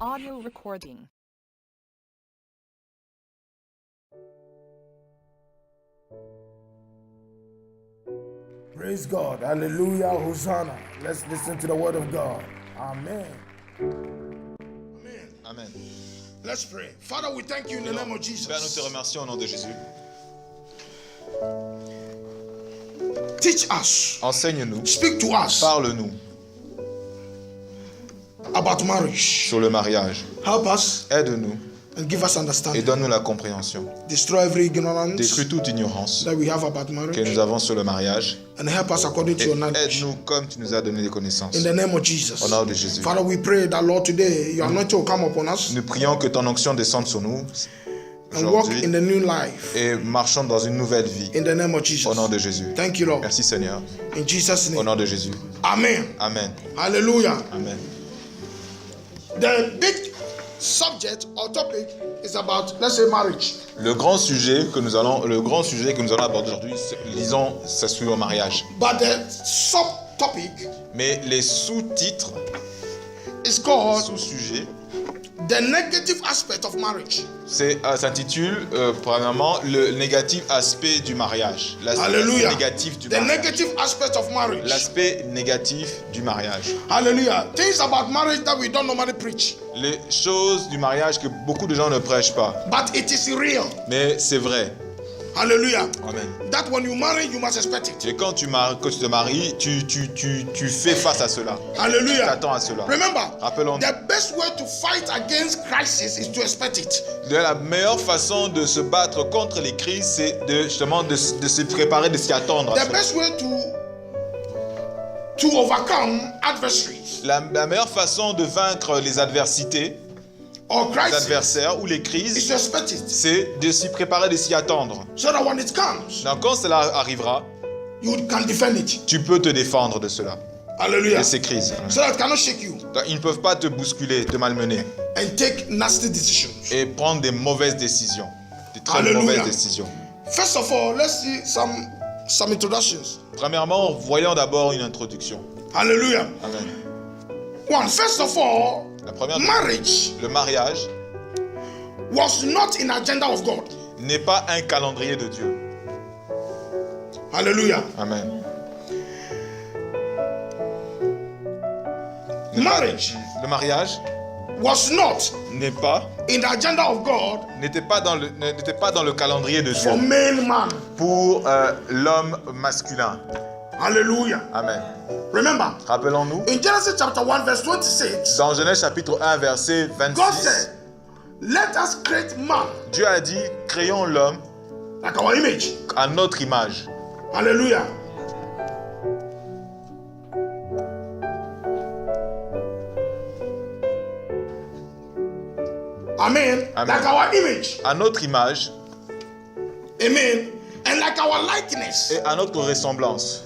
audio recording. Praise God. Hallelujah. Hosanna. Let's listen to the word of God. Amen. Amen. Amen. Let's pray. Father, we thank you in the name of Jesus. Père, nous te remercions au nom de Jésus. Teach us. Enseigne-nous, Speak to us parle-nous about marriage. sur le mariage. Help us Aide-nous and give us et understanding. donne-nous la compréhension. Destroy every ignorance Détruis toute ignorance that we have about que marriage nous avons sur le mariage and help us according to et your knowledge. aide-nous comme tu nous as donné les connaissances. In the name of Jesus. Au nom de Jésus. Father, we pray that Lord today your anointing will come upon us Nous prions que ton onction descende sur nous and walk aujourd'hui in the new life. et marchons dans une nouvelle vie. In the name of Jesus. Au nom de Jésus. Thank you, Lord. Merci Seigneur. In Jesus' Au name. nom de Jésus. Amen. Amen. Hallelujah. Amen. The big subject or topic is about, let's say, marriage. Le grand sujet que nous allons aborder aujourd'hui, c'est sur le mariage. But the subtopic Mais les sous-titres, is called sous-sujets, the negative aspect of marriage. s'intitule premièrement le négatif aspect du mariage. L'aspect Hallelujah. négatif du The mariage. negative aspect of marriage. L'aspect négatif du mariage. Hallelujah. Things about marriage that we don't normally preach. Les choses du mariage que beaucoup de gens ne prêchent pas. But it is real. Mais c'est vrai. Hallelujah. Amen. That when you marry, you must expect it. Et quand tu te maries, tu fais face à cela. Tu Hallelujah. t'attends à cela. Remember, Rappelons-nous. the best way to fight against crisis is to expect it. La meilleure façon de se battre contre les crises, c'est justement de se préparer, de s'y attendre. À The cela. best way to overcome adversaries La meilleure façon de vaincre les adversités, or les crises adversaires ou les is crises, to expect it. c'est de s'y préparer, de s'y attendre. So that when it comes, Donc quand cela arrivera, you can defend it. tu peux te défendre de cela, Hallelujah. de ces crises. So that it cannot shake you Donc, ils ne peuvent pas te bousculer, te malmener and take nasty decisions. et prendre des mauvaises décisions, des très Hallelujah. mauvaises décisions. First of all, let's see some introductions. Premièrement, voyons d'abord une introduction. Hallelujah. Amen. One, first of all, La première, marriage le mariage was not in agenda of God. n'est pas un calendrier de Dieu. Hallelujah. Amen. Marriage Le mariage was not n'est pas in the agenda of God n'était pas dans le calendrier de Dieu for male man. pour l'homme masculin. Hallelujah. Amen. Remember, Rappelons-nous, in Genesis chapter 1 verse 26, dans Genèse chapitre 1 verset God 26, said, let us create man Dieu a dit, créons l'homme like our image. à notre image. Hallelujah. Amen. Amen. Like our image. À notre image Amen. And like our likeness. et à notre ressemblance.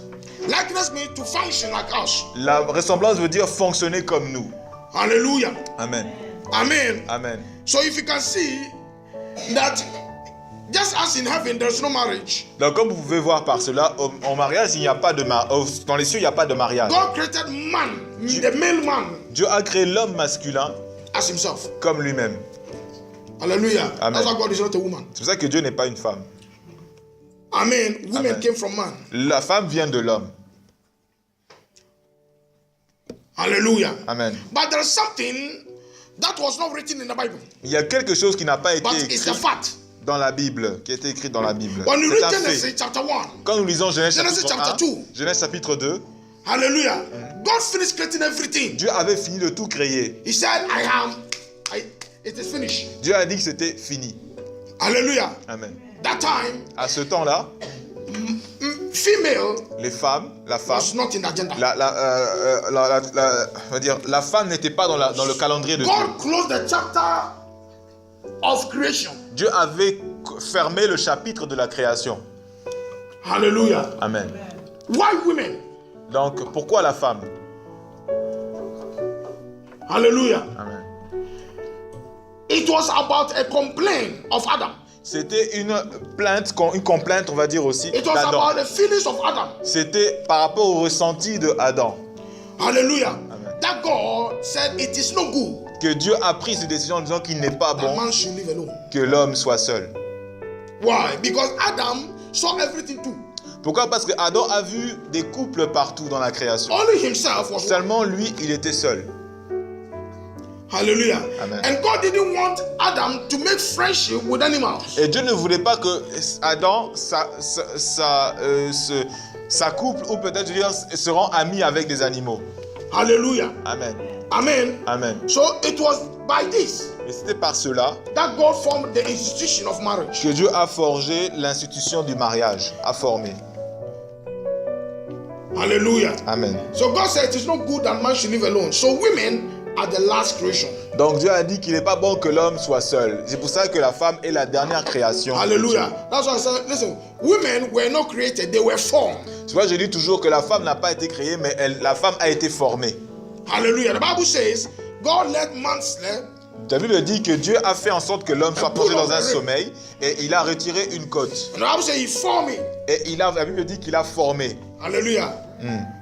Likeness means to function like us. La ressemblance veut dire fonctionner comme nous. Hallelujah. Amen. Amen. Amen. So if you can see that just as in heaven there's no marriage, Donc comme vous pouvez voir par cela, au mariage, il n'y a pas de dans les cieux, il n'y a pas de mariage. God created man, the male man, Dieu a créé l'homme masculin as himself. comme lui-même. Hallelujah. Amen. That's why God is not a woman. C'est pour ça que Dieu n'est pas une femme. Amen. Women Amen. came from man. La femme vient de l'homme. Hallelujah. Amen. But there's something that was not written in the Bible, Il y a quelque chose qui n'a pas été but it's the écrit fact. dans la Bible, qui a été écrit dans la Bible. When you C'est read un fait. Genesis chapter 1, Quand nous lisons Genèse Genesis chapitre chapter 1, 2. Genèse chapitre 2, hallelujah, God finished creating everything. Dieu avait fini de tout créer. He said, it is finished. Dieu a dit que c'était fini. Hallelujah. Amen. That time, À ce temps-là, female la femme, was not in the agenda. on va dire, la femme n'était pas dans le calendrier de Dieu. God closed the chapter of creation. Dieu avait fermé le chapitre de la création. Hallelujah. Amen. Why women? Donc, pourquoi la femme? Hallelujah. Amen. It was about a complaint of Adam. C'était une complainte, on va dire aussi, It was d'Adam. about the feelings of Adam. C'était par rapport au ressenti de Adam. Hallelujah. Amen. That God said it is no good que Dieu a pris cette décision en disant qu'il n'est pas that bon man should live alone. que l'homme soit seul. Why? Because Adam saw everything too. Pourquoi? Parce que Adam a vu des couples partout dans la création. Only himself was one. Seulement lui, il était seul. Hallelujah. Amen. And God didn't want Adam to make friendship with animals. Et Dieu ne voulait pas que Adam, sa couple, ou peut-être, je veux dire, se rend ami avec des animaux. Hallelujah. Amen. Amen. Amen. So it was by this Et c'était par cela that God formed the institution of marriage. que Dieu a forgé l'institution du mariage, a formé. Hallelujah. Amen. So God said it is not good that man should live alone. So women are the last creation. Donc Dieu a dit qu'il n'est pas bon que l'homme soit seul. C'est pour ça que la femme est la dernière création. Hallelujah. That's why I said, listen, women were not created, they were formed. Tu vois, je dis toujours que la femme n'a pas été créée, mais la femme a été formée. Hallelujah. The Bible says, God let man sleep. La Bible dit que Dieu a fait en sorte que l'homme soit plongé dans un sommeil et il a retiré une côte. And the Bible says he formed it. Et la Bible dit qu'il a formé Hallelujah.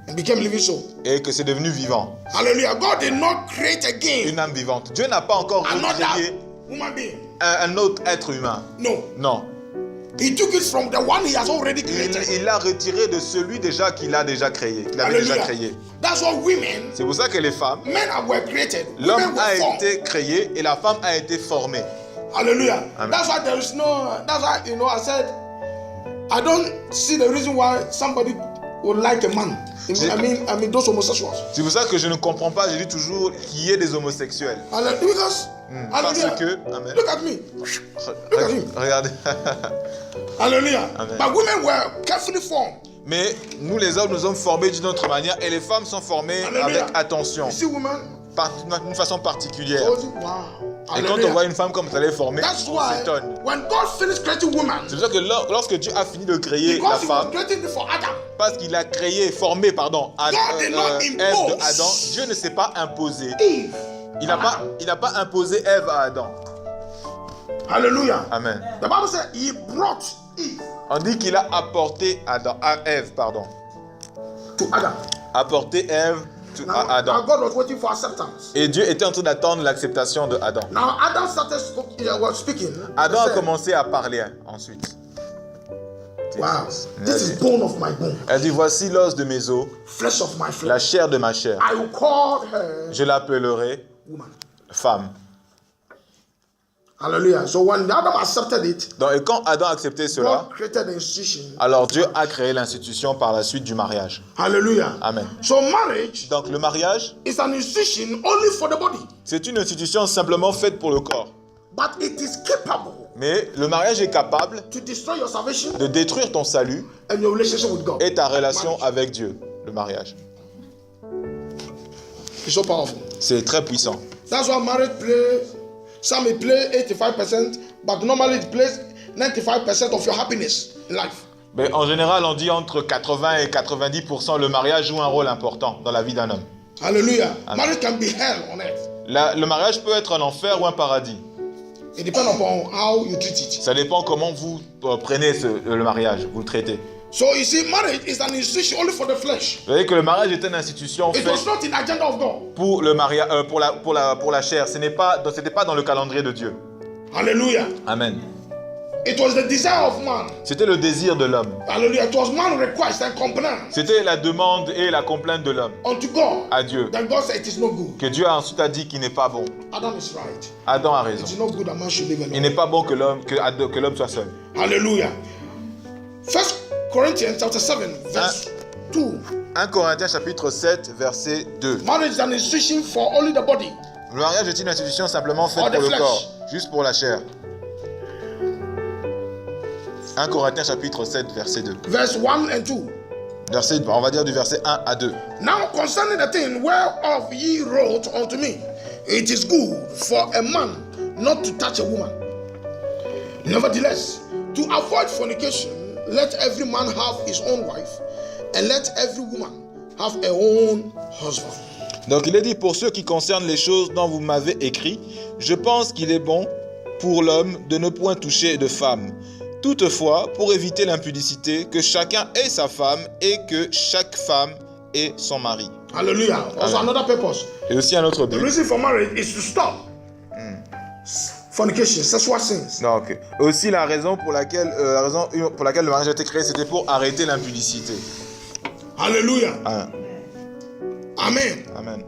And became living soul. et que c'est devenu vivant. Hallelujah. God did not create again Une âme vivante. Dieu n'a pas encore another recréé human being. un autre être humain. No. Non. He took it from the one he has already created. Il l'a retiré de celui déjà qu'il a déjà créé, qu'il avait déjà créé. That's why women, C'est pour ça que les femmes, men were created. l'homme Women a were formed. été créé et la femme a été formée. Hallelujah. Amen. That's why there is no. That's why I said, I don't see the reason why somebody would like a man. I mean those homosexuals. C'est pour ça que je ne comprends pas, je dis toujours qu'il y ait des homosexuels. Because Parce hallelujah. que, amen. Look at me. Look at him. Regardez. Hallelujah. Amen. But women were carefully formed. Mais nous les hommes, nous sommes formés d'une autre manière et les femmes sont formées Hallelujah. avec attention, You see women? d'une façon particulière. Oh, wow. Et quand on Hallelujah. voit une femme comme elle est formée, That's on why s'étonne. when God finished creating woman, C'est pour ça que lorsque Dieu a fini de créer la because he was femme, creating it for Adam, parce qu'il a formé, God did not Ève impose de Adam, Dieu ne s'est pas imposé. Eve. Il n'a pas imposé Ève à Adam. Hallelujah. Amen. The Bible said he brought Eve On dit qu'il a apporté Ève, to Adam. apporté Ève à Now Adam. God was waiting for acceptance. Et Dieu était en train d'attendre l'acceptation de Adam. Now Adam started speaking. Adam He a said, commencé à parler ensuite. wow, this is bone of my bone, Elle dit, voici l'os de mes os, flesh of my la flesh. chair de ma chair. I will call her Je l'appellerai woman. femme. Hallelujah. So when Adam accepted it, Donc, et quand Adam a accepté cela, God created the institution. alors Dieu a créé l'institution par la suite du mariage. Hallelujah. Amen. So marriage Donc le mariage, is an institution only for the body, c'est une institution simplement faite pour le corps. but it is capable Mais le mariage est capable to destroy your salvation de détruire ton salut and your relationship with God. et ta relation Marriage. avec Dieu. Le mariage. It's so powerful. C'est très puissant. That's why marriage some may play 85%, but normally it plays 95% of your happiness in life. Mais en général, on dit entre 80 et 90%, le mariage joue un rôle important dans la vie d'un homme. Hallelujah. Amen. Marriage can be hell on earth. Le mariage peut être un enfer ou un paradis. It depends upon how you treat it. Ça dépend comment vous prenez le mariage, vous le traitez. So you see, marriage is an institution only for the flesh. Vous voyez que le mariage est une institution It was faite not in the agenda of God. pour pour la chair. C'était pas dans le calendrier de Dieu. Hallelujah. Amen. It was the desire of man. C'était le désir de l'homme. Hallelujah. It was man request and complaint C'était la demande et la complainte de l'homme unto God. à Dieu. Then God said it is not good. Que Dieu a ensuite dit qu'il n'est pas bon. Adam is right. Adam a It raison. is not good that man should live Il alone. n'est pas bon que l'homme soit seul. Hallelujah. 1 Corinthians chapter 7, verse 2. 1 Corinthiens chapitre 7 verset 2. Marriage is an institution for only the body. Le mariage est une institution simplement faite Or the pour le flesh. corps, juste pour la chair. 1 Corinthiens chapitre 7 verset 2. Verse 1 and 2. On va dire du verset 1 à 2. Now concerning the thing whereof ye wrote unto me, it is good for a man not to touch a woman. Nevertheless, to avoid fornication, let every man have his own wife, and let every woman have her own husband. Donc il est dit, pour ce qui concerne les choses dont vous m'avez écrit, je pense qu'il est bon pour l'homme de ne point toucher de femme. Toutefois, pour éviter l'impudicité, que chacun ait sa femme et que chaque femme et son mari. Hallelujah. Also Amen. another purpose. Et aussi un autre The but. reason for marriage is to stop fornication, sexual sins. Non, ok. Aussi la raison pour laquelle le mariage a été créé, c'était pour arrêter l'impudicité. Hallelujah. Amen. Amen. Amen.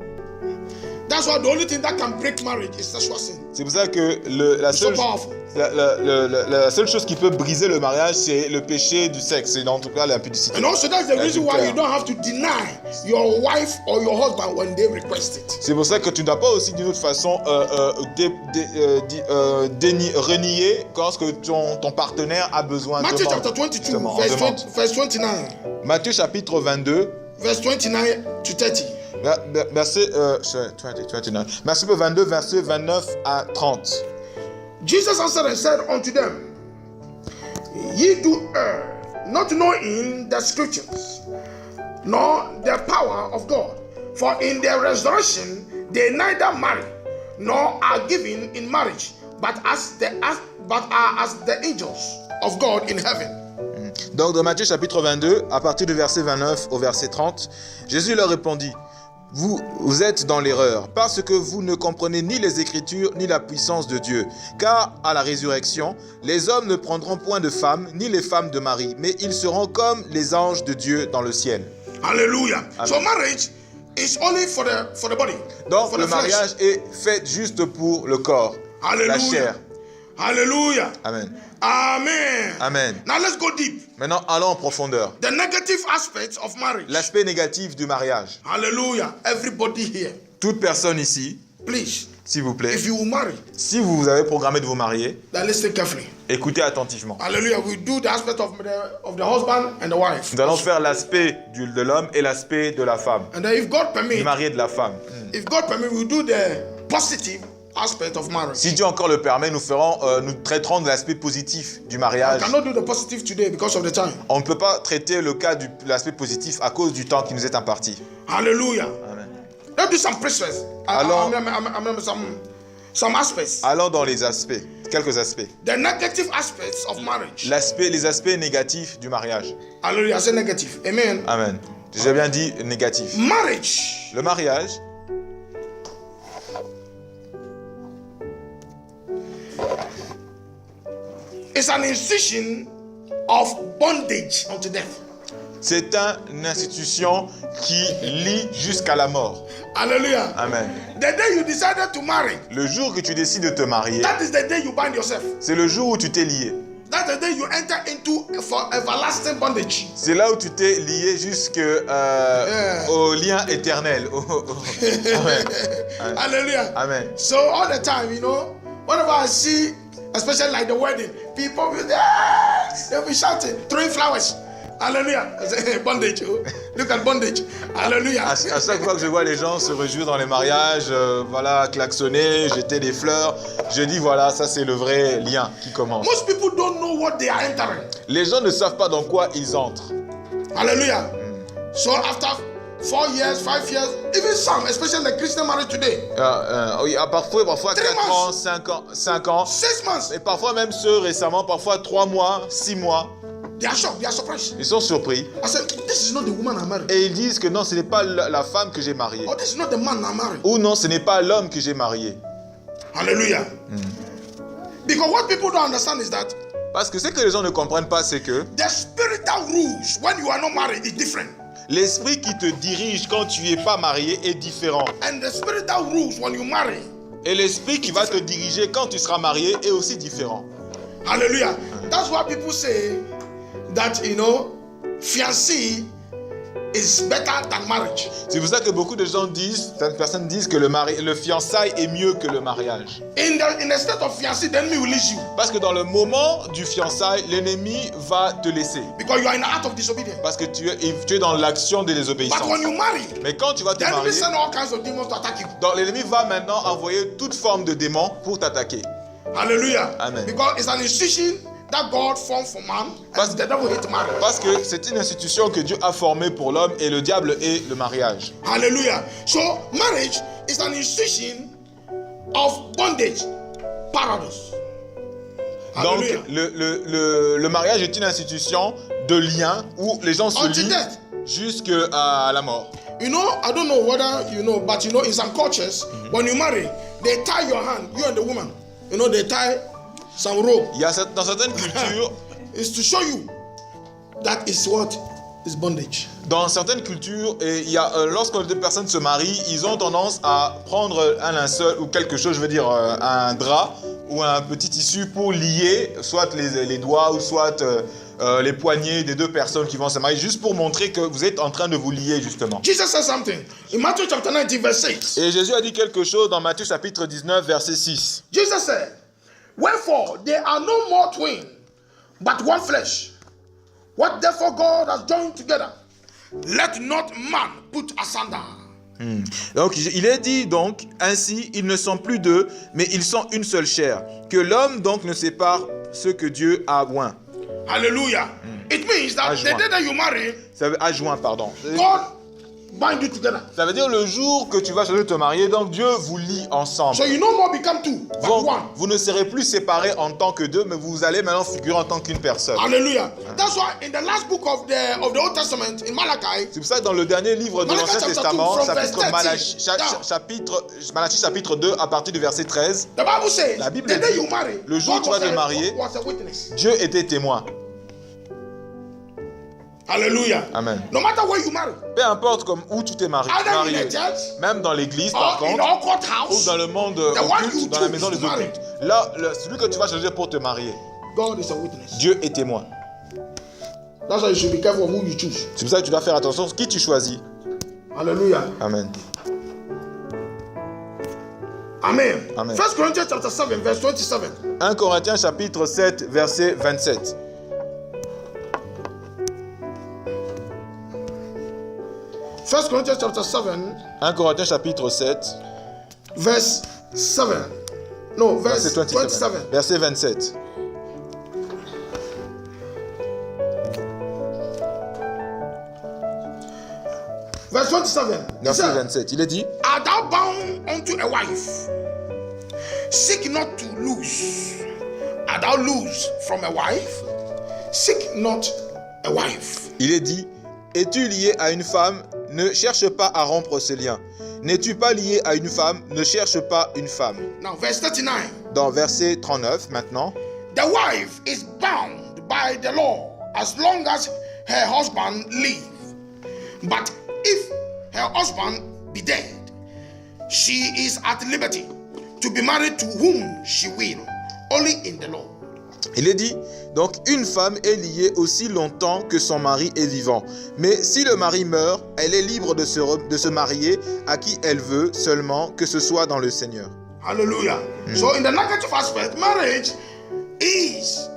That's why the only thing that can break marriage is sexual sin. C'est pour ça que la So seule powerful. la seule chose qui peut briser le mariage, c'est le péché du sexe, c'est en tout cas l'impudicité. And also that's the reason why L'adultère. you don't have to deny your wife or your husband when they request it. C'est pour ça que tu ne dois pas aussi d'une autre façon renier quand ton partenaire a besoin de Matthew chapter 22, justement, verse, demande. 20, verse 29. Matthieu chapitre 22, Verse 29 to 30. verset 29. Matthieu 22, verset 29 à 30. Jesus answered and said unto them, Ye do err, not knowing the scriptures, nor the power of God. For in their resurrection they neither marry, nor are given in marriage, but are as the angels of God in heaven. Donc dans Matthieu chapitre 22, à partir du verset 29 au verset 30, Jésus leur répondit, vous êtes dans l'erreur, parce que vous ne comprenez ni les Écritures, ni la puissance de Dieu. Car à la résurrection, les hommes ne prendront point de femmes, ni les femmes de mari, mais ils seront comme les anges de Dieu dans le ciel. Hallelujah. Amen. So marriage is only for the body. Donc for le the flesh. mariage est fait juste pour le corps, la Hallelujah. chair. Hallelujah. Amen. Amen. Amen. Now let's go deep. Maintenant, allons en profondeur. The negative aspects of marriage. L'aspect négatif du mariage. Hallelujah. Everybody here, Toute personne ici, please, s'il vous plaît, if you will marry, si vous avez programmé de vous marier, then listen carefully. écoutez attentivement. Hallelujah. We do the aspect of the husband and the wife. Nous allons faire l'aspect de l'homme et l'aspect de la femme, And then if God du permit, mari et de la femme. if God permit, we'll do the positive aspect of marriage. Si Dieu encore le permet, nous traiterons de l'aspect positif du I mariage. cannot do the positive today because of the time. On ne peut pas traiter le cas de l'aspect positif à cause du temps qui nous est imparti. Hallelujah. Amen. Let's do some precepts. Alors- Some aspects. Allons dans les aspects, quelques aspects. The negative aspects of marriage. Les aspects négatifs du mariage. Hallelujah. I say negative. Amen. Amen. J'ai bien dit négatif. Marriage Le mariage is an institution of bondage unto death. c'est une institution qui lie jusqu'à la mort. Hallelujah. Amen. The day you decided to marry, Le jour que tu décides de te marier, that is the day you bind yourself. c'est le jour où tu t'es lié. That's the day you enter into for everlasting bondage. C'est là où tu t'es lié au lien éternel. Amen. Amen. Hallelujah. Amen. So all the time, you know, whenever I see, especially like the wedding, people will dance, they'll be shouting, throwing flowers. Hallelujah. I say, bondage. Oh. Look at bondage. Hallelujah. À chaque fois que je vois les gens se réjouir dans les mariages, voilà, klaxonner, jeter des fleurs, je dis voilà, ça c'est le vrai lien qui commence. Most people don't know what they are entering. Les gens ne savent pas dans quoi ils entrent. Hallelujah. So after 4 years, 5 years, even some, especially the Christian marriage today, Oui, parfois 4 3 ans, months. 5 ans, 6 months, et parfois même ceux récemment, parfois 3 mois, 6 mois, they are shocked, they are surprised. ils sont surpris I said, this is not the woman I married. et ils disent que non, ce n'est pas la femme que j'ai mariée. Or this is not the man I married. Ou non, ce n'est pas l'homme que j'ai marié. Hallelujah. Because what people don't understand is that Parce que ce que les gens ne comprennent pas, c'est que the spirit that rules when you are not married is different. l'esprit qui te dirige quand tu n'es pas marié est différent. And the spirit that rules when you marry. Et l'esprit qui va te diriger quand tu seras marié est aussi différent. Hallelujah. That's why people say that, you know, fiancé is better than marriage. C'est pour ça que beaucoup de gens disent, certaines personnes disent que le fiançailles est mieux que le mariage. In the state of fiancé, the enemy will leave you. Parce que dans le moment du fiançailles, l'ennemi va te laisser. Because you are in the act of disobedience. Parce que tu es dans l'action de But désobéissance. when you marry, Mais quand tu vas te the enemy marier, send all kinds of demons to attack you. donc l'ennemi va maintenant envoyer toute forme de démon pour t'attaquer. Hallelujah. Amen. Because it's an institution that God formed for man, and the devil hate marriage. Parce que c'est une institution que Dieu a formée pour l'homme et le diable est le mariage. Hallelujah. So marriage is an institution of bondage, paradise. Donc Hallelujah. le mariage est une institution de lien où les gens se Until lient death. jusqu'à la mort. You know, I don't know whether you know, but you know, in some cultures, when you marry, they tie your hand, you and the woman. You know, they tie some rope. Il y a dans certaines cultures, It's to show you that is what is bondage. dans certaines cultures, et il y a, lorsque deux personnes se marient, ils ont tendance à prendre un linceul ou quelque chose, je veux dire un drap ou un petit tissu pour lier soit les doigts ou soit les poignets des deux personnes qui vont se marier, juste pour montrer que vous êtes en train de vous lier justement. Jesus said something in Matthew chapter 19, verse 6. Et Jésus a dit quelque chose dans Matthieu chapitre 19, verset 6. Jesus said, "Wherefore there are no more twain, but one flesh. What therefore God has joined together, let not man put asunder." Donc il est dit donc, ainsi ils ne sont plus deux, mais ils sont une seule chair. Que l'homme donc ne sépare ce que Dieu a oint. Hallelujah. It means that the day that you marry, Ça veut adjoint, pardon. God bind you together. Ça veut dire le jour que tu vas choisir de te marier, donc Dieu vous lie ensemble. So you no more become two, but Donc, one. vous ne serez plus séparés en tant que deux, mais vous allez maintenant figurer en tant qu'une personne. Hallelujah. That's why in the last book of the Old Testament, in Malachi, C'est pour ça que dans le dernier livre de Malachi l'Ancien chapter Testament, 2, from chapitre verse 13 Malachie chapitre 2, à partir du verset 13, the Bible says, La Bible the day dit, you marry, le jour où tu vas te marier, was a witness. Dieu était témoin. Hallelujah. Amen. No matter where you marry, Peu importe où tu t'es marié, either in a church même dans l'église par or in contre, our court ou house, dans le monde the one you occulte, dans la maison choose des to marry, occultes. Là, celui que tu vas choisir pour te marier, God is a witness. Dieu est témoin. That's why you should be careful of who you choose. C'est pour ça que tu dois faire attention à qui tu choisis. Hallelujah. Amen. Amen. Amen. 1 Corinthians chapter 7, verse 27. 1 Corinthiens chapitre 7, verset 27. 1 Corinthians chapter 7, 1 Corinthiens chapitre 7, verse 7. No, verse verset 27. Verset 27. Verse 27. He Verset said, 27. Il est dit, "Art thou bound unto a wife? Seek not to lose. Art thou loose from a wife? Seek not a wife." il est dit, es-tu lié à une femme? Ne cherche pas à rompre ce lien. N'es-tu pas lié à une femme? Ne cherche pas une femme. Now, verse 39. Dans verset 39 maintenant, The wife is bound by the law as long as her husband live. But if her husband be dead, she is at liberty to be married to whom she will, only in the Lord. il est dit, donc une femme est liée aussi longtemps que son mari est vivant. Mais si le mari meurt, elle est libre de se marier à qui elle veut seulement, que ce soit dans le Seigneur. Hallelujah. So in the negative aspect, marriage is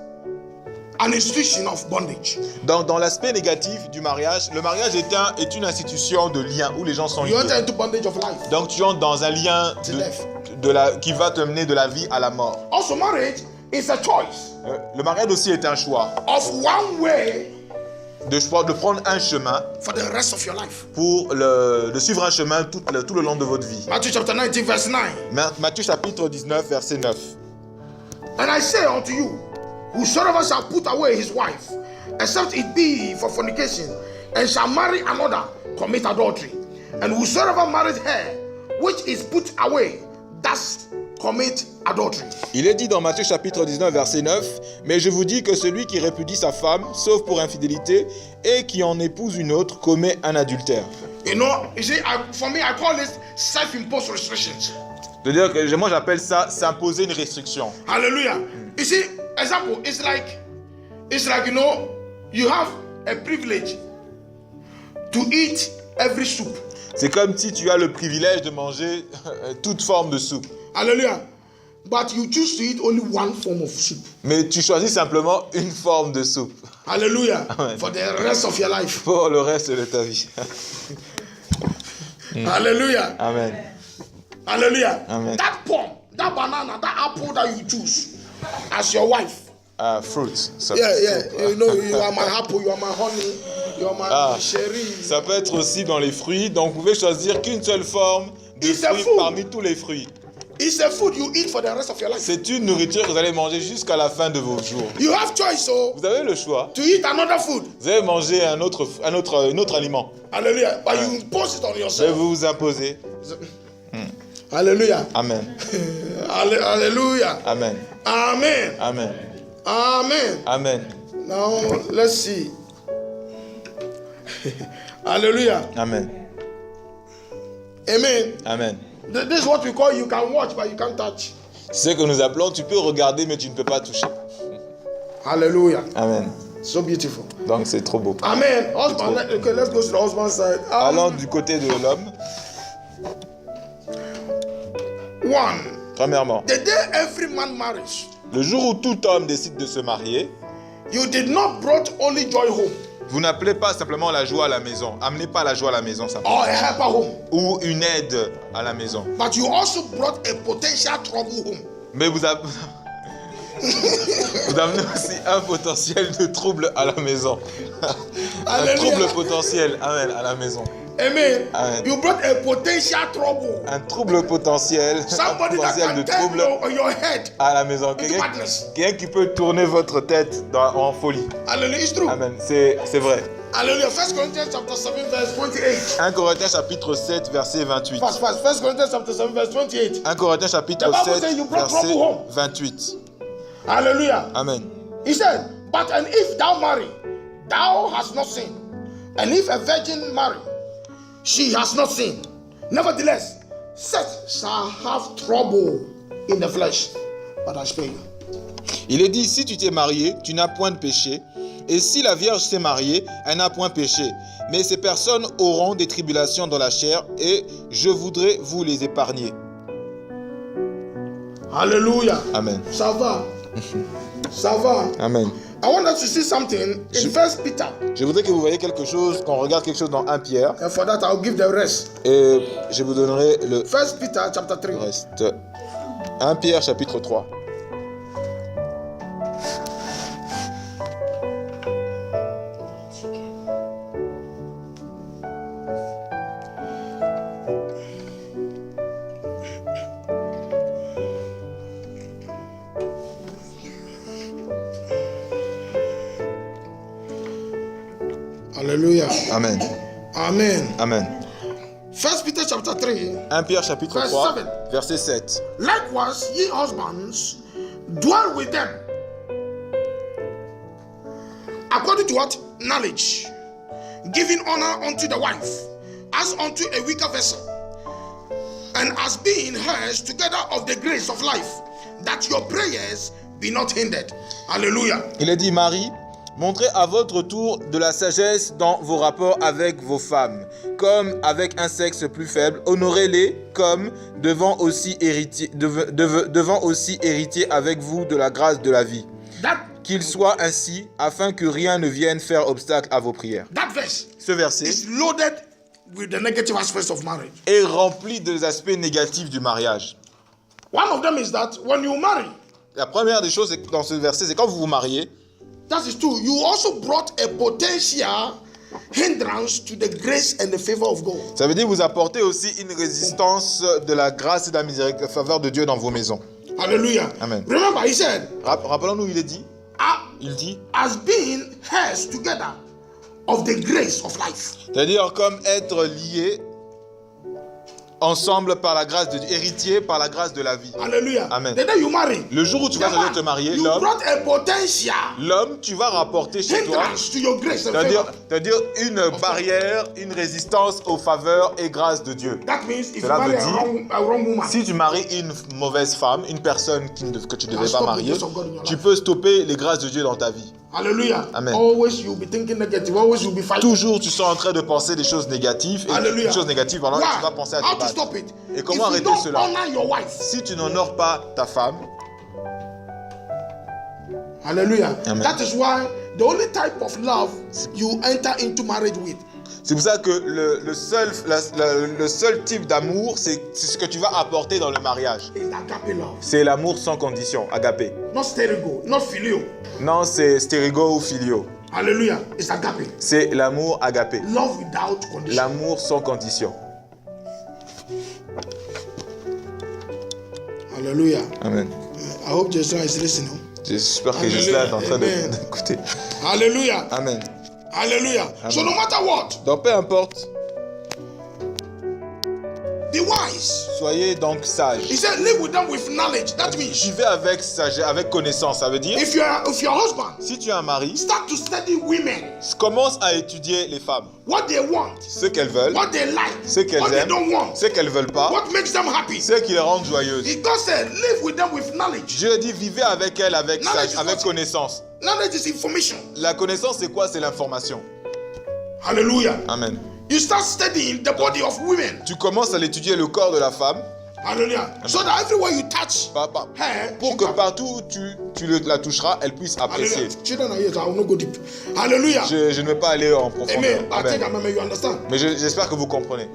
an institution of bondage. Dans l'aspect négatif du mariage, le mariage est une institution de lien où les gens sont You enter liés. into bondage of life. Donc tu entres dans un lien qui va te mener de la vie à la mort. Also, marriage is a choice Le mariage aussi est un choix. of one way De prendre un chemin for the rest of your life. pour de suivre un chemin tout le long de votre vie. Matthew chapter 19, verse 9. Matthieu chapitre 19, verset 9. And I say unto you, whosoever shall put away his wife, except it be for fornication, and shall marry another, commit adultery. And whosoever married her, which is put away, does commit adultery. Il est dit dans Matthieu chapitre 19, verset 9, « Mais je vous dis que celui qui répudie sa femme, sauf pour infidélité, et qui en épouse une autre, commet un adultère. » You know, you see, for me, I call this self-imposed restrictions. C'est-à-dire que moi j'appelle ça s'imposer une restriction. Hallelujah. You see, example, it's like, you know, you have a privilege to eat every soup. C'est comme si tu as le privilège de manger toute forme de soupe. Hallelujah. But you choose to eat only one form of soup. Mais tu choisis simplement une forme de soupe. Hallelujah. Amen. For the rest of your life. Pour le reste de ta vie. Hallelujah. Amen. Hallelujah. Amen. That plum, that banana, that apple that you choose as your wife. Fruits. Yeah. You know, you are my apple, you are my honey, you are my cherry. Ça peut être aussi dans les fruits. Donc vous pouvez choisir qu'une seule forme de It's a fruit food. parmi tous les fruits. It's a food you eat for the rest of your life. C'est une nourriture que vous allez manger jusqu'à la fin de vos jours. You have choice, so Vous avez le choix. to eat another food. Vous allez manger un autre aliment. Hallelujah. But you impose it on Mais yourself. vous vous imposez. Hallelujah. Amen. Hallelujah. Amen. Amen. Amen. Amen. Amen. Now let's see. Hallelujah. Amen. Amen. Amen. This is what we call you can watch but you can't touch. C'est ce que nous appelons, tu peux regarder mais tu ne peux pas toucher. Hallelujah. Amen. So beautiful. Donc c'est trop beau. Amen. Husband, okay, let's go to the husband side. Allons du côté de l'homme. One. Premièrement, The day every man marries, le jour où tout homme décide de se marier, you did not brought only joy home vous n'appelez pas simplement la joie à la maison. Amenez pas la joie à la maison simplement. or a helper home, Ou une aide à la maison. but you also brought a potential trouble home. Mais vous amenez aussi un potentiel de trouble à la maison. Un Alléluia. trouble potentiel, amen, à la maison. Amen. Amen. You brought a potential trouble. Un trouble potentiel, un Somebody that potentiel de can turn trouble your head à la maison. into madness. Quelqu'un qui peut tourner votre tête en folie. Hallelujah. It's true. Amen, c'est vrai. Hallelujah. 1 Corinthians chapter 7 verse 28. 1 Corinthiens chapitre 7 verset 28. Fast. 1 Corinthians chapter 7 verse 28. 1 Corinthiens chapitre The Bible 7 says you brought verset trouble home. 28. Hallelujah. Amen. He said, but and if thou marry, thou hast not sinned. And if a virgin marry, she has not sinned. Nevertheless, such shall have trouble in the flesh. But I spare you. Il est dit, si tu t'es marié, tu n'as point de péché. Et si la Vierge s'est mariée, elle n'a point péché. Mais ces personnes auront des tribulations dans la chair et je voudrais vous les épargner. Hallelujah. Amen. Ça va. Ça va. Amen. I want us to see something in 1 Peter. Je voudrais que vous voyez quelque chose, qu'on regarde quelque chose dans 1 Pierre. And for that, I'll give the rest. Et je vous donnerai le 1 Peter chapter 3. reste. 1 Pierre chapitre 3. Hallelujah. Amen. Amen. Amen. 1 Peter chapter 3. 1 Pierre chapitre Verse 3, 7. verset 7. Likewise, ye husbands, dwell with them. According to what? Knowledge. Giving honor unto the wife, as unto a weaker vessel, and as being heirs together of the grace of life, that your prayers be not hindered. Hallelujah. Il est dit, Marie, montrez à votre tour de la sagesse dans vos rapports avec vos femmes, comme avec un sexe plus faible. Honorez-les comme devant aussi héritiers avec vous de la grâce de la vie. Qu'il soit ainsi, afin que rien ne vienne faire obstacle à vos prières. That verse Ce verset is loaded with the negative aspects of marriage. est rempli des aspects négatifs du mariage. One of them is that when you marry, La première des choses dans ce verset, c'est quand vous vous mariez, that is true, you also brought a potential hindrance to the grace and the favor of God. ça veut dire que vous apportez aussi une résistance de la grâce et de la miséricorde, de la faveur de Dieu dans vos maisons. Hallelujah. Amen. Remember, he said, Rappelons-nous, il est dit, il dit, as being heirs together of the grace of life. c'est-à-dire comme être liés ensemble par la grâce de Dieu, héritiers par la grâce de la vie. Hallelujah. Amen. The day you marry, Le jour où tu vas choisir de te marier, you brought a potential l'homme, tu vas rapporter chez toi, hindrance to your grace and favor. c'est-à-dire une barrière, une résistance aux faveurs et grâces de Dieu. That means if you Cela marry veut dire, a wrong woman, si tu maries une mauvaise femme, une personne que tu ne devais pas stop the marier, grace of God in your tu life. peux stopper les grâces de Dieu dans ta vie. hallelujah. Amen. Always you'll be thinking negative, always you'll be fighting. Toujours, tu seras en train de penser des choses négatives et Hallelujah. des choses négatives, alors Why? tu vas penser à How te to battre. stop it? Et If comment you arrêter don't cela? honor your wife, Si tu n'honores pas ta femme, hallelujah. Amen. That is why the only type of love you enter into marriage with c'est pour ça que le seul type d'amour, c'est ce que tu vas apporter dans le mariage. is agape love. C'est l'amour sans condition, agapé. Not stereo, not filio. Non, c'est stérigo ou filio. Hallelujah. It's agape. C'est l'amour agapé. Love without condition. L'amour sans condition. Hallelujah. Amen. I hope Jesra is listening. J'espère que Jésus est en train d'écouter. Hallelujah. Amen. Hallelujah. Amen. So no matter what, Donc peu importe, be wise. soyez donc sages. He said, live with them with knowledge. That means Vivez avec sagesse, avec connaissance. Ça veut dire, if your husband si tu es un mari, start to study women, commence à étudier les femmes. what they want, Ce qu'elles veulent, what they like, ce qu'elles what they aiment, don't want, ce qu'elles veulent pas, what makes them happy. ce qui les rend joyeuses. God said, live with them with knowledge. Dieu dit, vivez avec elles avec, Knowledge is avec what? connaissance. Knowledge is information. La connaissance, c'est quoi? C'est l'information. Hallelujah. Amen. You start studying the body of women. Tu commences à l'étudier le corps de la femme. Hallelujah. So that everywhere you touch her, Pour que partout où tu la toucheras, elle puisse apprécier. hallelujah. Children are here, so I will not go deep. Hallelujah. Je ne vais pas aller en profondeur. Amen. I Amen. think I remember you understand. Mais j'espère que vous comprenez.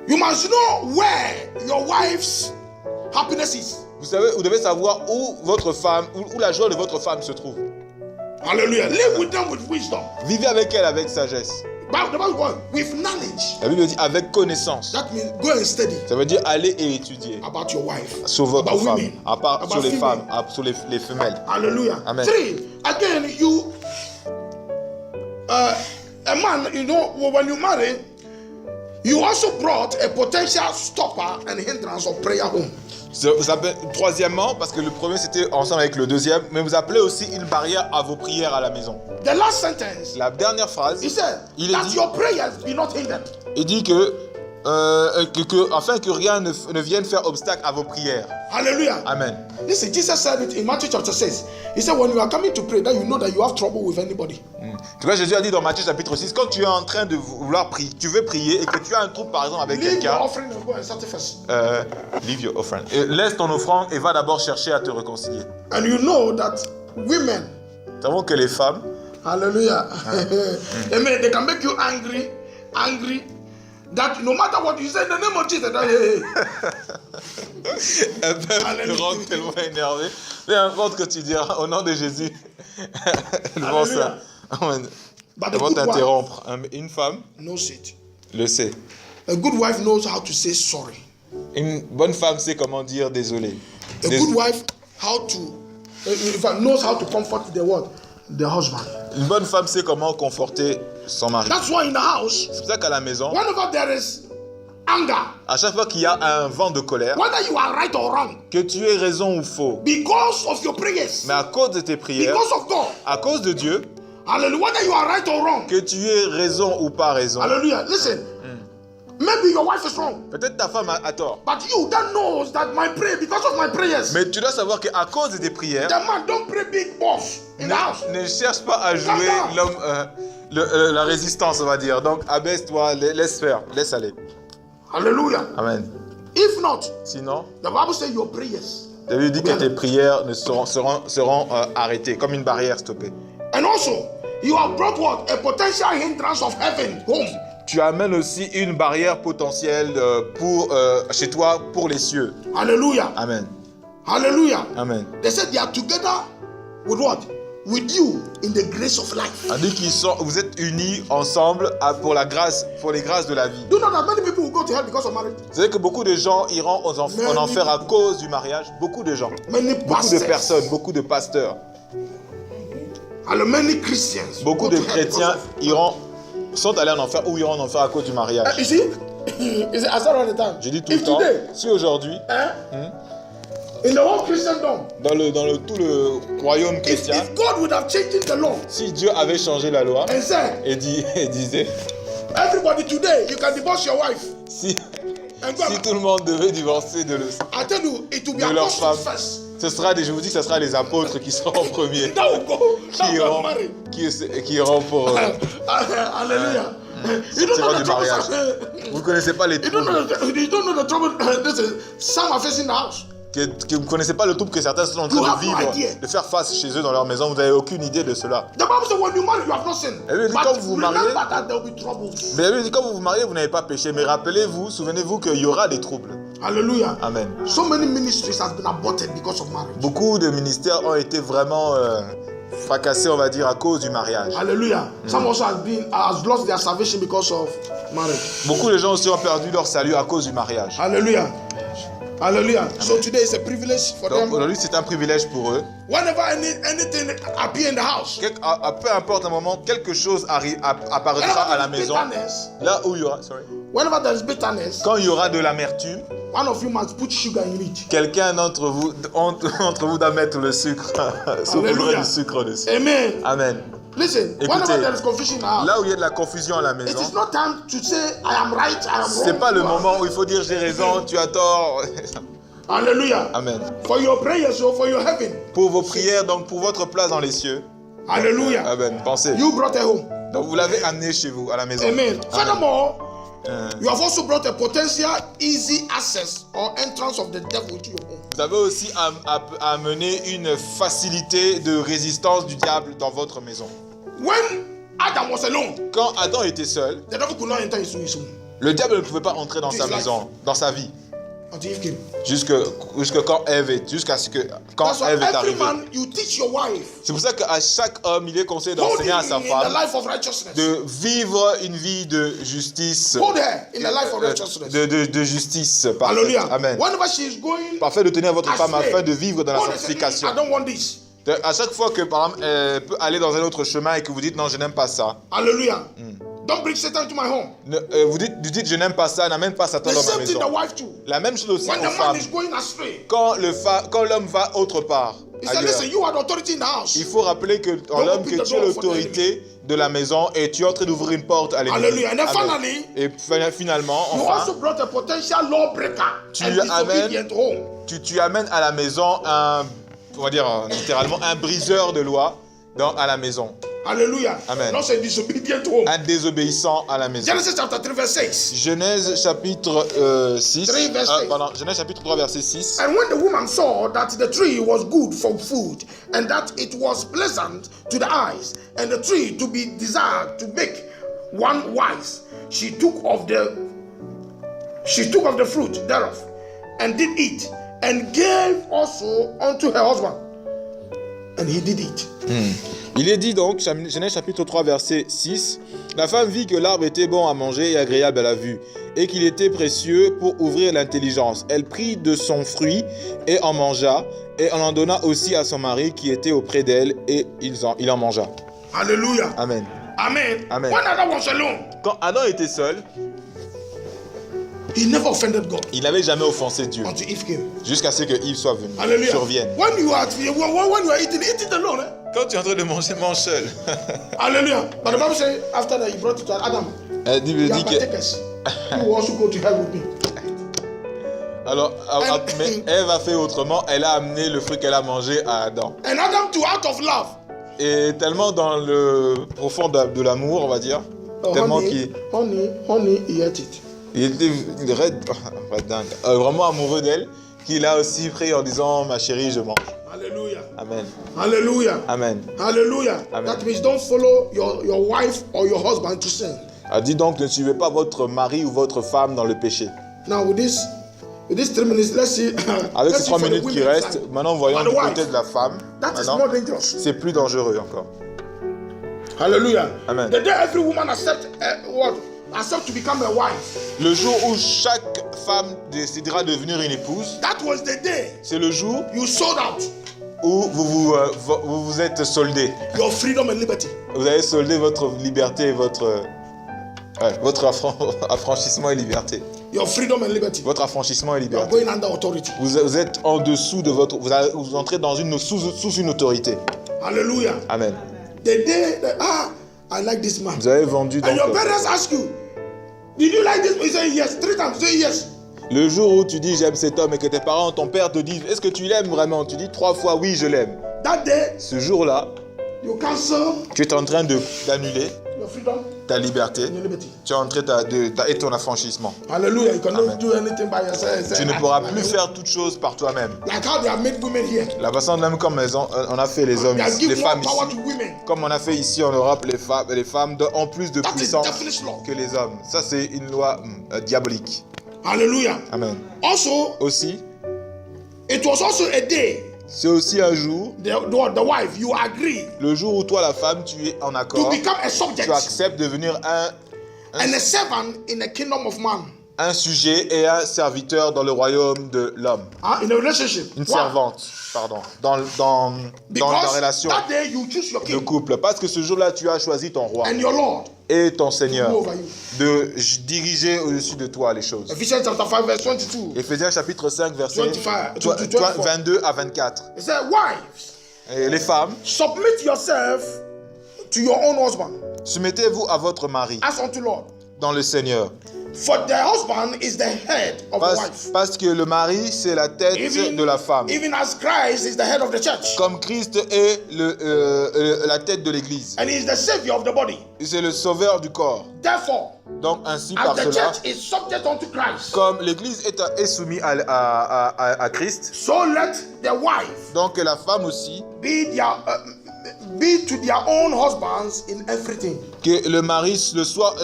You must know where your wife's happiness is. Vous devez savoir où votre femme, où la joie de votre femme se trouve. Hallelujah. Live with them with wisdom. Vivez avec elle avec sagesse. The Bible goes with knowledge. La Bible dit avec connaissance. That means go and study Ça veut dire aller et étudier about your wife. sur votre About femme, women. à part About sur les female. femmes, sur les femelles. Hallelujah. Amen. 3. Again, a man, you know, when you marry, you also brought a potential stopper and hindrance of prayer home. Troisièmement, parce que le premier c'était ensemble avec le deuxième, mais vous appelez aussi une barrière à vos prières à la maison. The last sentence, La dernière phrase, he said, il that dit, your prayers be not hindered. il dit afin que rien ne vienne faire obstacle à vos prières. Hallelujah. Amen. Listen, Jesus said it in Matthew chapter 6. He said, when you are coming to pray, that you know that you have trouble with anybody. Tu vois, Jésus a dit dans Matthieu chapitre 6, quand tu es en train de vouloir prier, tu veux prier et que tu as un trouble par exemple avec Leave your quelqu'un, offering and go and sacrifice. leave your offering. Et laisse ton offrande et va d'abord chercher à te réconcilier. And you know that women, Nous savons que les femmes, hallelujah, amen, they can make you angry, that no matter what you say in the name of Jesus, that, elles peuvent te rendre tellement énervé. Peu importe que tu diras au nom de Jésus, elles vont ça. But Elles vont t'interrompre. Une femme knows it. le sait. A good wife knows how to say sorry. Une bonne femme sait comment dire désolé. A good wife knows how to comfort the husband. Une bonne femme sait comment conforter son mari. That's why in the house, C'est pour ça qu'à la maison, whenever there is anger, à chaque fois qu'il y a un vent de colère, whether you are right or wrong, que tu aies raison ou faux, because of your prayers, mais à cause de tes prières, because of God, à cause de Dieu, hallelujah, whether you are right or wrong, que tu aies raison ou pas raison. hallelujah, listen, maybe your wife is wrong, Peut-être ta femme a tort, but you that knows that my prayer, because of my prayers, mais tu dois savoir qu'à cause de tes prières, the man don't pray big boss in the house. ne cherche pas à jouer l'homme, la résistance, on va dire. Donc abaisse-toi, laisse faire, laisse aller. Hallelujah. Amen. If not, Sinon, the Bible says your prayers. la Bible dit que tes prières seront arrêtées, comme une barrière stoppée. And also, you have brought what? A potential hindrance of heaven home. Tu amènes aussi une barrière potentielle chez toi pour les cieux. Hallelujah. Amen. Hallelujah. Amen. They said they are together with what? With you in the grace of life. On dit vous êtes unis ensemble pour les grâces de la vie. Do you know that many people will go to hell because of marriage? Vous savez que beaucoup de gens iront en enfer à cause du mariage. Beaucoup de gens. Beaucoup de personnes, beaucoup de pasteurs. And many Christians. Beaucoup go de to hell because chrétiens sont allés en enfer ou iront en enfer à cause du mariage. You see? I said all the time. Je dis tout le temps, si aujourd'hui, in the whole Christendom, dans tout le royaume chrétien, if God would have changed the law si Dieu avait changé la loi and said, et disait, everybody today, you can divorce your wife. si And go, tout le monde devait divorcer I tell you, it will be de leur apostles femme, first. je vous dis que ce sera les apôtres qui seront en premier, That will go. That qui will iront, marry. qui iront pour Hallelujah. You don't sortir know du the trouble. mariage. Vous ne connaissez pas les You don't know the trouble. Some are facing the house. que vous ne connaissez pas le trouble que certains sont en train de vivre, de faire face chez eux dans leur maison. Vous n'avez aucune idée de cela. The Bible says when you marry, you have not sinned. Elle lui dit, But quand vous vous mariez, remember that there will be troubles. mais elle lui dit, quand vous vous mariez, vous n'avez pas péché. Mais rappelez-vous, souvenez-vous qu'il y aura des troubles. Hallelujah. Amen. So many ministries have been aborted because of marriage. Beaucoup de ministères ont été vraiment fracassés, on va dire, à cause du mariage. Hallelujah. Some also has lost their salvation because of marriage. Beaucoup de gens aussi ont perdu leur salut à cause du mariage. Hallelujah. Hallelujah. So today is a privilege for Donc them. aujourd'hui, c'est un privilège pour eux. Whenever anything appear in the house, Peu importe un moment, quelque chose apparaîtra à la maison. Là où il y aura, whenever there is bitterness, quand il y aura de l'amertume, one of you must put sugar in it. quelqu'un d'entre vous doit mettre le sucre, saupoudrer du sucre dessus. Amen. Amen. Listen, whenever there is confusion in the house, là où il y a de la confusion à la it maison, is not time to say I am right, I am wrong. c'est pas le moment où il faut dire j'ai raison, tu as tort. Hallelujah. Amen. For your prayers or for your heaven. Pour vos prières, donc pour votre place dans les cieux. Hallelujah. Amen. Pensez. You brought it home. Donc vous l'avez amené chez vous, à la maison. Amen. Furthermore, you have also brought a potential easy access or entrance of the devil to your home. Vous avez aussi amené une facilité de résistance du diable dans votre maison. When Adam was alone, quand Adam était seul, the devil could not enter his home. Le diable ne pouvait pas entrer dans sa maison, dans sa vie. Until Eve came. Jusqu'à quand Ève est arrivée. C'est pour ça qu'à chaque homme, il est conseillé d'enseigner à sa femme de vivre une vie de justice. De justice. Parfaite. Amen. Parfait de tenir votre femme afin de vivre dans la sanctification. À chaque fois que, par exemple, elle peut aller dans un autre chemin et que vous dites non, je n'aime pas ça. Alléluia. Don't bring Satan to my home. Vous dites je n'aime pas ça, n'amène pas Satan dans ma maison. La même chose aussi aux femmes. Quand l'homme va autre part, ailleurs, il faut rappeler que l'homme que tu es l'autorité de la maison et tu es en train d'ouvrir une porte à l'ennemi. Et finalement, enfin, tu amènes à la maison on va dire littéralement un briseur de loi à la maison. Alléluia. Amen. Non, c'est disobedient home. Un désobéissant à la maison. Genesis chapter 3 verse 6. Genèse chapitre 6. Genèse chapitre 3 verset 6. And when the woman saw that the tree was good for food, and that it was pleasant to the eyes, and the tree to be desired to make one wise, she took of the fruit thereof, and did eat, and gave also unto her husband, and he did eat. Il est dit donc, Genèse chapitre 3 verset 6, la femme vit que l'arbre était bon à manger et agréable à la vue, et qu'il était précieux pour ouvrir l'intelligence. Elle prit de son fruit et en mangea, et on en donna aussi à son mari qui était auprès d'elle, et il en mangea. Alléluia. Amen. Amen. Amen. When Adam was alone, quand Adam était seul, he never offended God. Il n'avait jamais offensé Dieu. Until Eve came. Jusqu'à ce que Yves soit venu. Alléluia. Survienne. When you are eating alone. Quand tu es en train de manger, mange seul. Alléluia. But the Bible says after that he brought it to Adam. Bible dit que you also go to hell with me. Alors, mais Ève a fait autrement. Elle a amené le fruit qu'elle a mangé à Adam. And Adam too, out of love. Et tellement dans le profond de l'amour, on va dire. Tellement qu'il. Honey, he ate it. Il était dingue, vraiment amoureux d'elle, qu'il a aussi pris en disant ma chérie, je mange. Alléluia. Amen. Alléluia. Amen. Alléluia. Amen. That means don't follow your wife or your husband to sin. Elle dit donc ne suivez pas votre mari ou votre femme dans le péché. Now with this 3 minutes, let's see. Avec ces 3 minutes qui restent, maintenant voyons du côté de la femme. That is more dangerous. C'est plus dangereux encore. Hallelujah. Amen. The day every woman accept to become a wife. Le jour où chaque femme décidera de devenir une épouse. That was the day. C'est le jour you sold out. Où vous êtes soldé. Your freedom and liberty. Vous avez soldé votre liberté et votre affranchissement et liberté. Your freedom and liberty. Votre affranchissement et liberté. You are going under authority. Vous êtes en dessous de vous entrez dans sous une autorité. Alléluia. Amen. The day that, I like this man. Vous avez vendu donc. And your parents ask you, did you like this? You say yes. 3 times. You say yes. Le jour où tu dis j'aime cet homme et que tes parents, ton père te dit est-ce que tu l'aimes vraiment? Tu dis 3 fois oui, je l'aime. That day. Ce jour-là. You cancel. Tu es en train d'annuler. Your freedom. Ta liberté. Tu es en train et ton affranchissement. Alléluia. You cannot do anything by yourself. Tu ne pourras plus faire toute chose par toi-même. Like how they have made women here. La façon même comme on a fait les hommes, les femmes ici. Comme on a fait ici en Europe, les femmes ont plus de puissance que les hommes. Ça c'est une loi diabolique. Alléluia. Amen. Aussi. It was also a day. C'est aussi un jour. The wife, you agree. Le jour où toi la femme tu es en accord. To become a subject. Tu acceptes de devenir and a servant in the kingdom of man. un sujet et un serviteur dans le royaume de l'homme. In a relationship. Une Why? servante, pardon, dans la Because relation that day you choose your de king couple. Parce que ce jour-là, tu as choisi ton roi and your Lord et ton to Seigneur rule over you. de diriger au-dessus de toi les choses. Ephesians chapter 5 verse 22. Éphésiens chapitre 5, verset 25 to 24. 22 à 24. It said, wives, Et les femmes, submit yourself to your own husband soumettez-vous à votre mari as unto Lord. dans le Seigneur. For the husband is the head of the wife. Parce que le mari, c'est la tête de la femme. Even as Christ is the head of the church. Comme Christ est la tête de l'église. And he is the savior of the body. C'est le sauveur du corps. Therefore, Donc ainsi as par the cela, church is subject unto Christ, comme l'église est soumise à Christ, so let the wife donc la femme aussi, be to their own husbands in everything. que le mari le soit,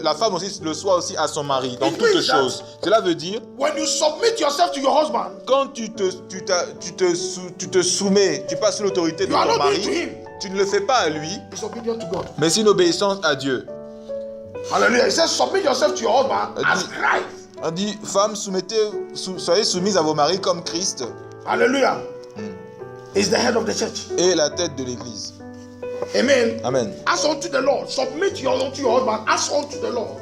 la femme aussi le soit aussi à son mari dans It toutes means choses. Cela veut dire, When you submit yourself to your husband, quand tu te soumets, tu passes sous l'autorité de you are ton not doing to mari, him. tu ne le fais pas à lui, It's obedient to God. mais c'est une obéissance à Dieu. Hallelujah. It says, submit yourself to your husband It as dit- Christ. On dit, femmes, soyez soumises à vos maris comme Christ Hallelujah. Is the head of the church. est la tête de l'église. Amen. Amen. As unto the Lord. Submit unto your husband as unto the Lord.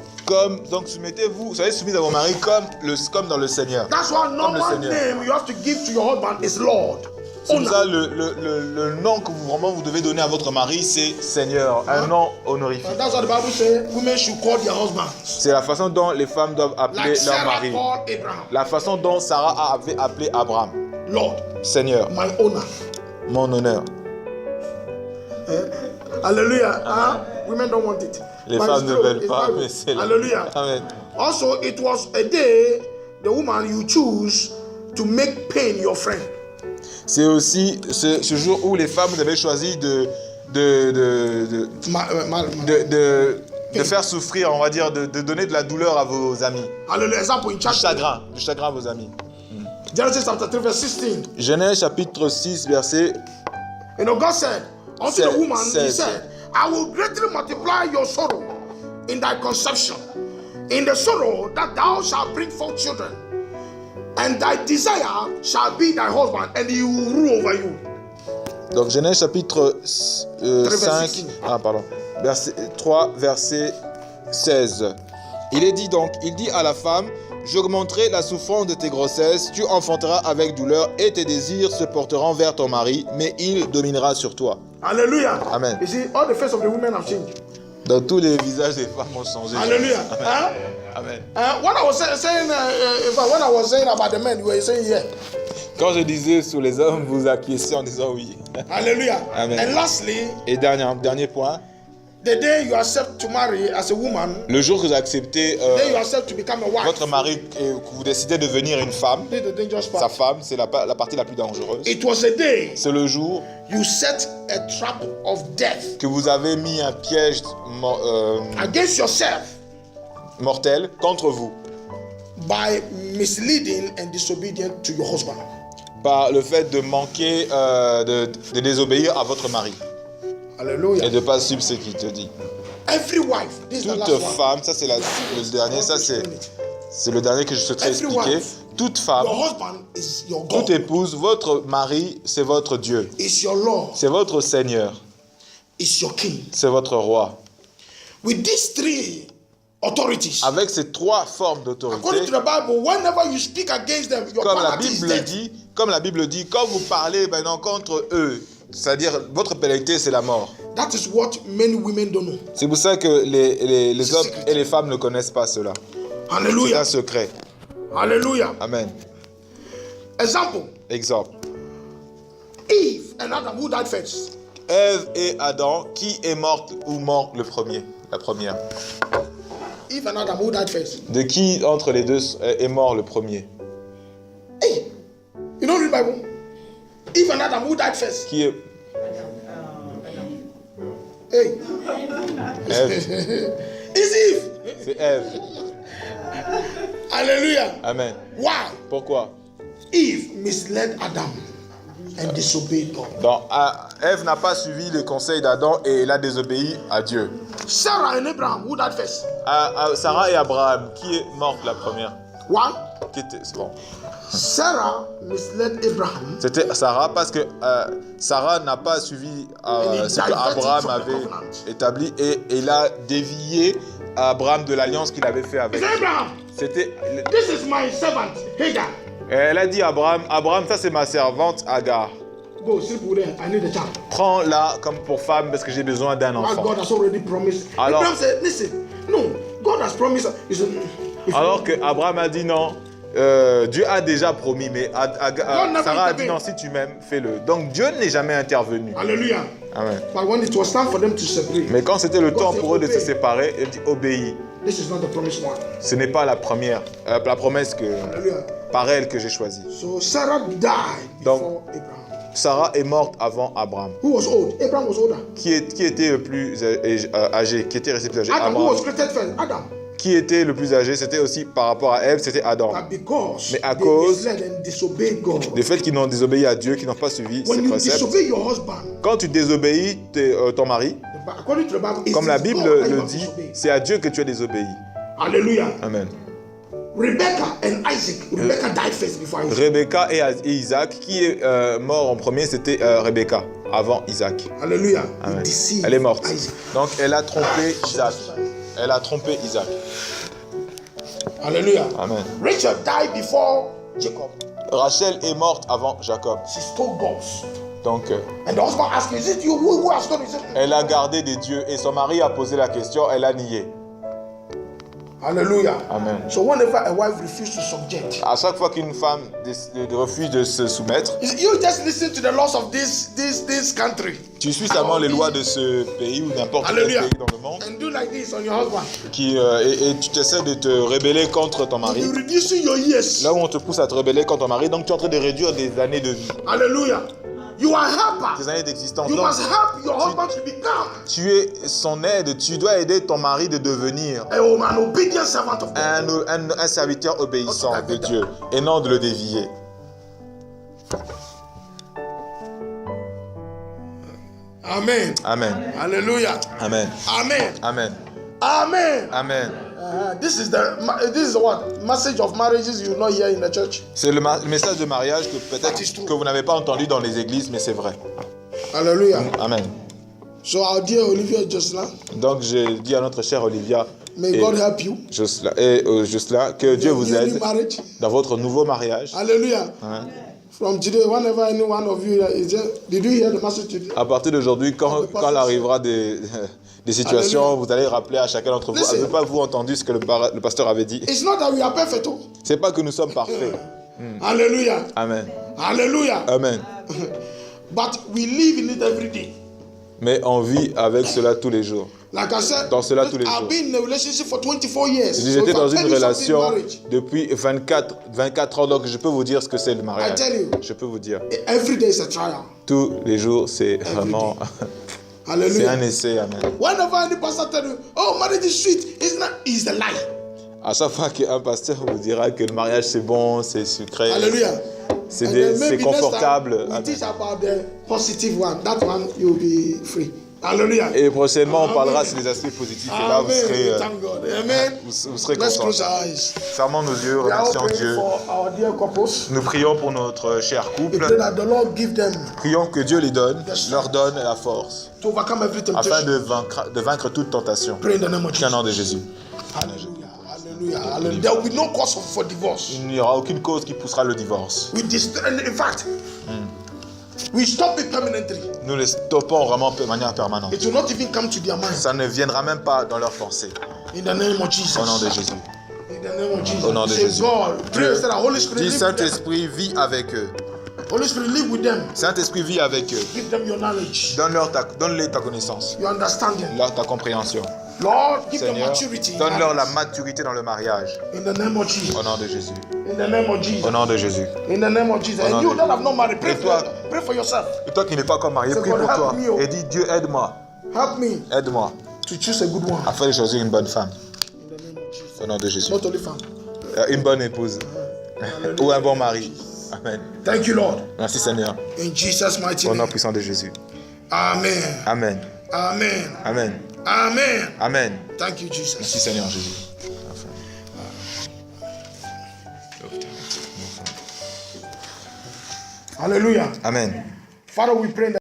Donc soumettez-vous, soyez soumis à vos maris comme dans le Seigneur. That's why Comme le number Seigneur. name you have to give to your husband is Lord. C'est pour ça Honor. le nom que vous devez donner à votre mari, c'est Seigneur, un nom honorifique. And that's what the Bible says women should call their husbands. C'est la façon dont les femmes doivent appeler Like leur Sarah mari. called Abraham. La façon dont Sarah avait appelé Abraham. Lord, Seigneur, my honor. mon honneur. Hallelujah. Women don't want it. Les But femmes it's ne true. veulent It's pas, Bible. mais c'est là. Hallelujah. Amen. Also, it was a day the woman you choose to make pain your friend. C'est aussi ce jour où les femmes, vous avez choisi de faire souffrir, on va dire, de donner de la douleur à vos amis. Hallelujah. Example in Du chapter chagrin à vos amis. Genesis chapter 3 verse 16. Genèse chapitre 6, verset You know, God said unto the woman, He says- said, I will greatly multiply your sorrow in thy conception, in the sorrow that thou shalt bring forth children, and thy desire shall be thy husband, and he will rule over you. Donc Genèse chapitre 5, 16. verset 3, verset 16. Il est dit donc, il dit à la femme, j'augmenterai la souffrance de tes grossesses, tu enfanteras avec douleur et tes désirs se porteront vers ton mari, mais il dominera sur toi. Hallelujah. Amen. You see, all the face of the women have changed. Donc tous les visages des femmes ont changé. Hallelujah. Huh? Amen. When I was saying, when I was saying about the men, you were saying yeah. Quand je disais sur les hommes, vous acquiescez en disant oui. Hallelujah. Amen. And lastly, Et dernier point, the day you accept to marry as a woman, le jour que vous acceptez the day you accept to become a wife, votre mari et que vous décidez de devenir une femme, this is the dangerous sa part. femme, c'est la partie la plus dangereuse. It was a day C'est le jour you set a trap of death que vous avez mis un piège against yourself mortel contre vous by misleading and disobedient to your husband. par le fait de manquer de désobéir à votre mari et Hallelujah. de ne pas suivre ce qu'il te dit. Every wife, this is the Toute last one. femme, ça c'est le dernier, ça c'est le dernier que je souhaiterais Every expliquer. wife. Toute femme, Your husband is your God. toute épouse, votre mari, c'est votre Dieu, Is your Lord. c'est votre Seigneur, Is your King. c'est votre roi. With these three authorities, Avec ces trois formes according d'autorité, to the Bible, whenever you speak against them, your comme la penalty is Bible death. dit, quand vous parlez maintenant contre eux, c'est-à-dire votre pénalité, c'est la mort. That is what many women don't know. C'est pour ça que les C'est hommes secret. et les femmes ne connaissent pas cela. C'est Hallelujah. un secret. Hallelujah. Amen. Example. Exemple. Eve and Adam, who died first? Ève et Adam, qui est mort ou mort le premier? La première. Eve and Adam, who died first? De qui entre les deux est mort le premier? Hey, you don't read Bible? Eve and Adam, who died first? Qui est Hey, Ève? it's Eve. C'est Ève. Hallelujah. Amen. Why? Pourquoi? Eve misled Adam. and disobeyed God. Donc, Ève n'a pas suivi le conseil d'Adam et elle a désobéi à Dieu. Sarah and Abraham, who died first? Sarah et Abraham, qui est morte la première? Why? Bon. Sarah misled Abraham. C'était Sarah parce que Sarah n'a pas suivi ce qu'Abraham avait établi et il a dévié Abraham de l'alliance qu'il avait fait avec. Abraham, C'était. this is my servant Hagar. Elle a dit à Abraham, ça c'est ma servante Agar. Go sleep with her. I need a child. Prends-la comme pour femme parce que j'ai besoin d'un enfant. God has already promised. Alors, Abraham said, listen, no, God has promised. He said, alors que Abraham a dit non. Dieu a déjà promis, mais Sarah a dit non, si tu m'aimes, fais-le. Donc Dieu n'est jamais intervenu. Hallelujah. Amen. But when it was time for them to separate, Mais quand c'était le temps pour eux de se séparer, il dit obéis. this is not the promised one. Ce n'est pas la première, la promesse Hallelujah. par elle que j'ai choisie. So Sarah died before Abraham. Sarah est morte avant Abraham. Who was old? Abraham was older. Qui était le plus âgé? Qui était resté plus âgé? Adam, who Abraham. was created first? Adam. Qui était le plus âgé? C'était aussi par rapport à Ève, c'était Adam. But because Mais à they cause misled and disobeyed God. du fait qu'ils n'ont désobéi à Dieu, qu'ils n'ont pas suivi When ses you préceptes. disobey your husband, Quand tu désobéis ton mari, according to the Bible, it comme la is Bible God that you le have dit, disobeyed. c'est à Dieu que tu as désobéi. Hallelujah. Amen. Rebecca and Isaac. Rebecca died first before Isaac. Rebecca et Isaac, qui est mort en premier, c'était Rebecca, avant Isaac. Hallelujah. Amen. He deceived Elle est morte. Isaac. Donc elle a trompé Isaac. Elle a trompé Isaac. Hallelujah. Amen. Rachel died before Jacob. Rachel est morte avant Jacob. She stole gods. Donc And the husband asked her, is it you who has done it? elle a gardé des dieux et son mari a posé la question, elle a nié. Hallelujah. Amen. So whenever a wife refuses to subject, À chaque fois qu'une femme refuse de se soumettre, you just listen to the laws of this country. tu suis seulement les lois de ce pays ou n'importe quel Hallelujah. pays dans le monde And do like this on your husband. et tu essaies de te rebeller contre ton mari. You're reducing your years. Là où on te pousse à te rebeller contre ton mari, donc tu es en train de réduire des années de vie, Hallelujah. You are a helper. des années d'existence. You Donc, must help your husband to become tu es son aide, tu dois aider ton mari de devenir an obedient servant of God. un serviteur obéissant de Dieu et non de le dévier. Amen. Amen. Hallelujah. Amen. Amen. Amen. Amen. Amen. This is what message of marriages you will not hear in the church. C'est le message de mariage que peut-être That is true. que vous n'avez pas entendu dans les églises, mais c'est vrai. Hallelujah. Amen. So our dear Olivia Jocelyn, Donc je dis à notre chère Olivia may et God help you. Jocelyn, que Dieu vous Your new aide marriage. dans votre nouveau mariage. Hallelujah. Hein. From today, whenever any one of you is there, did you hear the message today? À partir d'aujourd'hui, quand il arrivera des situations, Alléluia. vous allez rappeler à chacun d'entre vous. Listen. Avez pas vous entendu ce que le pasteur avait dit? It's not that we are perfect. Oh. C'est pas que nous sommes parfaits. Hallelujah. Amen. Hallelujah. Amen. But we live in it every day. Mais on vit avec cela tous les jours. Like I said, Dans cela tous les I've jours. been in a relationship for 24 years. J'étais if dans I tell une you something relation marriage, depuis 24 ans, donc je peux vous dire ce que c'est le mariage. I tell you. Je peux vous dire. every day is a trial. Tous les jours, c'est vraiment... c'est Hallelujah. un essai, amen. Whenever any pastor tell you, oh, marriage is sweet, it's not. He's a liar. À chaque fois qu'un pasteur vous dira que le mariage c'est bon, c'est sucré, Hallelujah. c'est And then c'est maybe next confortable. time we Amen. teach about the positive one. That one you'll be free. Hallelujah. Et prochainement, on parlera Amen. sur les aspects positifs. Et là, vous Amen. serez, Thank God. Amen. vous serez Let's close contents. our eyes. Fermons nos yeux, We are all remercions praying Dieu. for our dear couples. Nous prions pour notre cher We couple. pray that the Lord give them Prions que Dieu leur donne la force to overcome every afin temptation. de vaincre toute tentation. Pray in the name of Au Jesus. nom de Jésus. Hallelujah. Hallelujah. Hallelujah. There will be no cause for divorce. Il n'y aura aucune cause qui poussera le divorce. And in fact, we stop it permanently. Nous les stoppons vraiment de manière permanente. It will not even come to their mind. Ça ne viendra même pas dans leurs pensées. In the name of Jesus. Au nom de Jésus. In the name of Jesus. Au nom de Say, Jésus. God, pray that the Holy Spirit Dis live with them. Saint-Esprit, vis avec eux. Holy Spirit live with them. Saint-Esprit, vis avec eux. Give them your knowledge, Donne-les ta connaissance, your understanding. ta compréhension. Lord, give them Seigneur, maturity. in donne-leur la life. maturité dans le mariage. In the name of Jesus. Au nom de Jésus. In the name of Jesus. Au nom de Jésus. In the name of Jesus. nom And you de that have not married, Et toi- pray for yourself. Et toi qui n'es pas encore marié, C'est prie God, pour help toi. me, oh. Et dis, Dieu, aide-moi. Help me Aide-moi. to choose a good one. Afin de choisir une bonne femme. In the name of Jesus. Au nom de Jésus. Not only found. Une bonne épouse. Ou un bon mari. Amen. Thank you, Lord. Merci Seigneur. In Jesus' mighty Au nom name. puissant de Jésus. Amen. Amen. Amen. Amen. Amen. Amen. Thank you, Merci Jesus. Seigneur Jésus. Hallelujah. Amen. Father, we pray that